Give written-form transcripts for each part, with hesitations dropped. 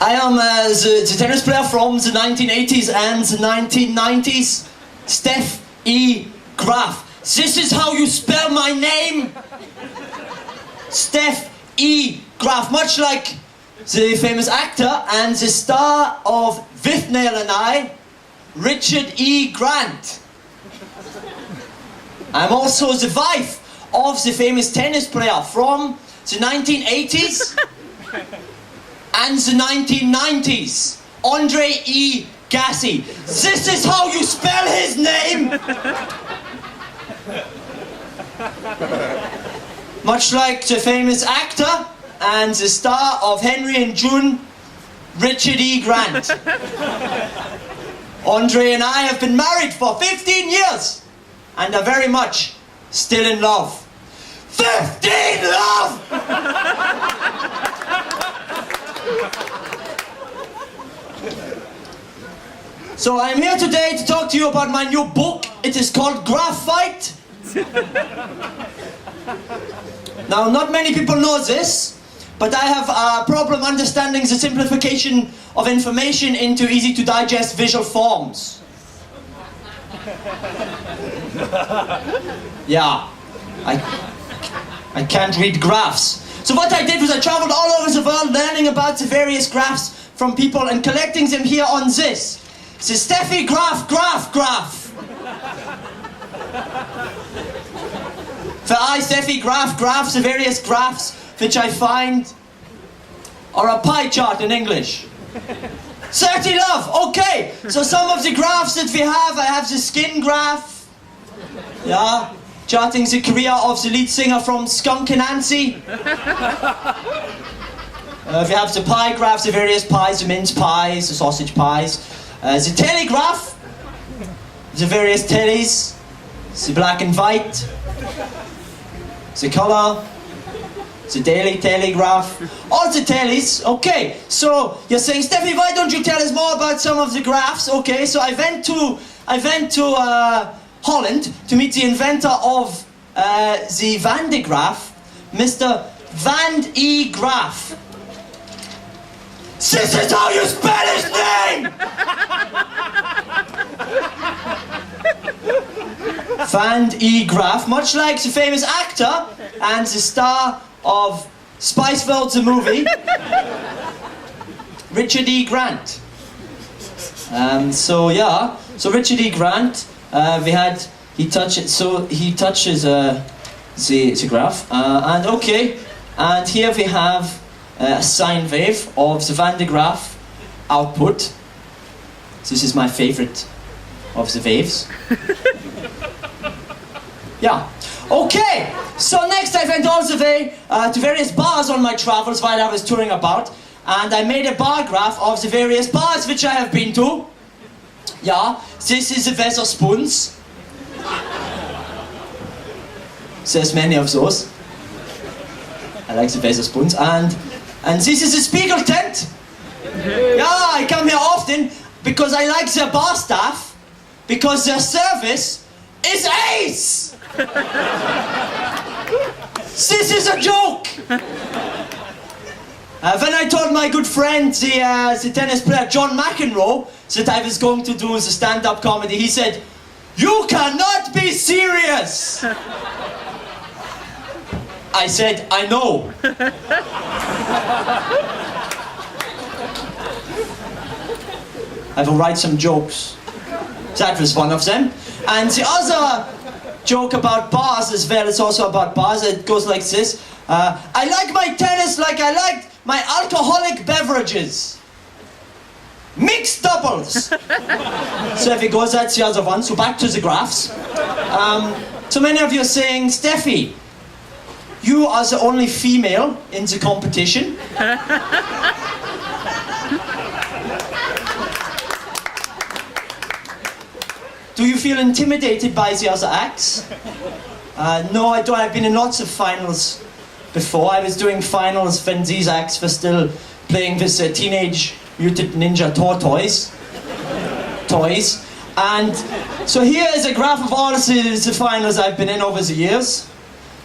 I am the tennis player from the 1980s and the 1990s, Steph E Graph. This is how you spell my name. Steph E Graph, much like the famous actor and the star of Withnail and I, Richard E. Grant. I'm also the wife of the famous tennis player from the 1980s and the 1990s, Andre E. Gassi. This is how you spell his name! Much like the famous actor and the star of Henry and June, Richard E. Grant. Andre and I have been married for 15 years and are very much still in love. 15 love! So I'm here today to talk to you about my new book. It is called Graphite. Now, not many people know this, but I have a problem understanding the simplification of information into easy to digest visual forms. Yeah, I can't read graphs. So what I did was I traveled all over the world learning about the various graphs from people and collecting them here on this. The Steph E Graph. For I, Steph E Graph, graphs, the various graphs which I find are a pie chart in English. 30 love, okay. So some of the graphs that we have, I have the skin graph. Yeah, charting the career of the lead singer from Skunk Anansie. We have the pie graphs, the various pies, the mince pies, the sausage pies. The telegraph, the various tellies, the black and white, the colour, the Daily Telegraph, all the tellies. Okay, so you're saying, Steffi, why don't you tell us more about some of the graphs? Okay, so I went to Holland to meet the inventor of the Van de Graaff, Mr. Van E Graph. This is how you spell his name! Van E Graph, much like the famous actor and the star of Spice World the movie, Richard E. Grant. So Richard E. Grant, he touches the graph, and here we have a sine wave of the Van de Graaff output. This is my favorite of the waves. Yeah. Okay, so next I went all the way to various bars on my travels while I was touring about, and I made a bar graph of the various bars which I have been to. Yeah, this is the Wetherspoons. There's many of those. I like the Wetherspoons. And this is the Spiegel tent. Yeah, I come here often because I like their bar staff, because their service is ace! This is a joke! When I told my good friend, the tennis player John McEnroe, that I was going to do the stand-up comedy, he said, "You cannot be serious!" I said, "I know." I will write some jokes. That was one of them. And the other joke about bars as well, it's also about bars, it goes like this. I like my tennis like I like my alcoholic beverages. Mixed doubles. So if it goes, that's the other one. So back to the graphs. So many of you are saying, Steffi, you are the only female in the competition. Do you feel intimidated by the other acts? No, I don't. I've been in lots of finals before. I was doing finals when these acts were still playing with Teenage Mutant Ninja toys. And so here is a graph of all the finals I've been in over the years.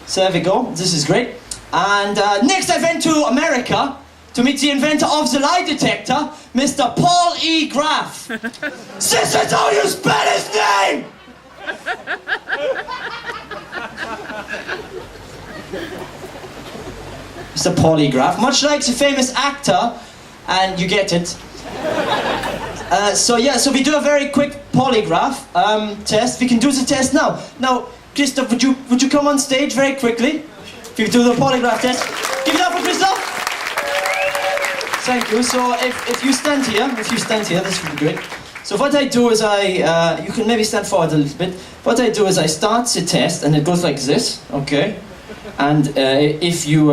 So there we go. This is great. And next I went to America to meet the inventor of the lie detector, Mr. Paul E. Graph. This is how you spell his name! Mr. Paul E. Graph, much like the famous actor, and you get it. So we do a very quick polygraph test. We can do the test now. Now, Christoph, would you come on stage very quickly? If you do the polygraph test. Give it up for Christoph. Thank you. So if you stand here, this would be great. So what I do is you can maybe stand forward a little bit. What I do is I start the test, and it goes like this, okay? And if you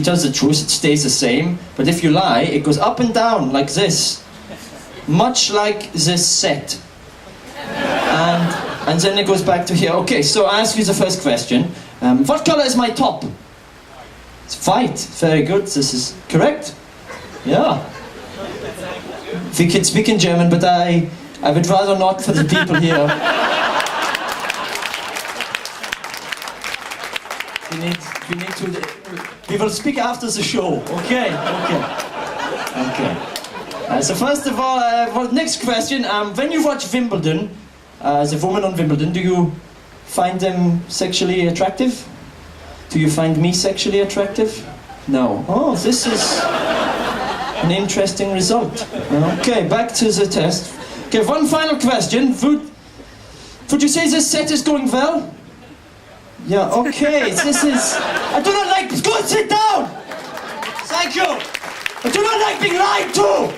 tell the truth, it stays the same. But if you lie, it goes up and down like this, much like this set. And then it goes back to here. Okay, so I ask you the first question. What color is my top? It's white. Very good. This is correct. Yeah. We can speak in German, but I would rather not for the people here. We will speak after the show. Okay. So first of all, next question. When you watch Wimbledon, the women on Wimbledon, do you find them sexually attractive? Do you find me sexually attractive? No. Oh, this is an interesting result. Okay, back to the test. Okay, one final question. Would you say this set is going well? Yeah, okay, this is... I do not like... Go and sit down! Thank you! I do not like being lied to!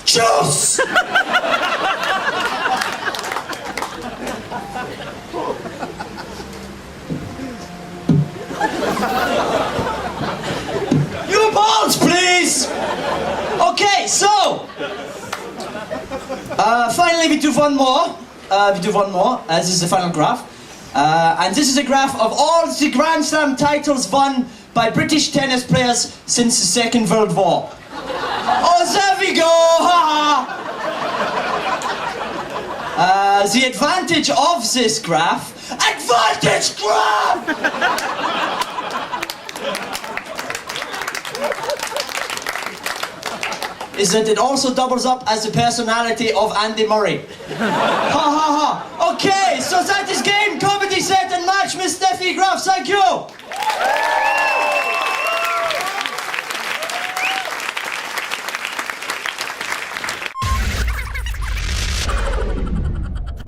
Juice! Your balls, please! Okay, so... finally we do one more. This is the final graph. And this is a graph of all the Grand Slam titles won by British tennis players since the Second World War. Oh, there we go! The advantage of this graph... Advantage graph! is that it also doubles up as the personality of Andy Murray. Okay, so that is game, comedy set and match, Miss Steph E Graph. Thank you!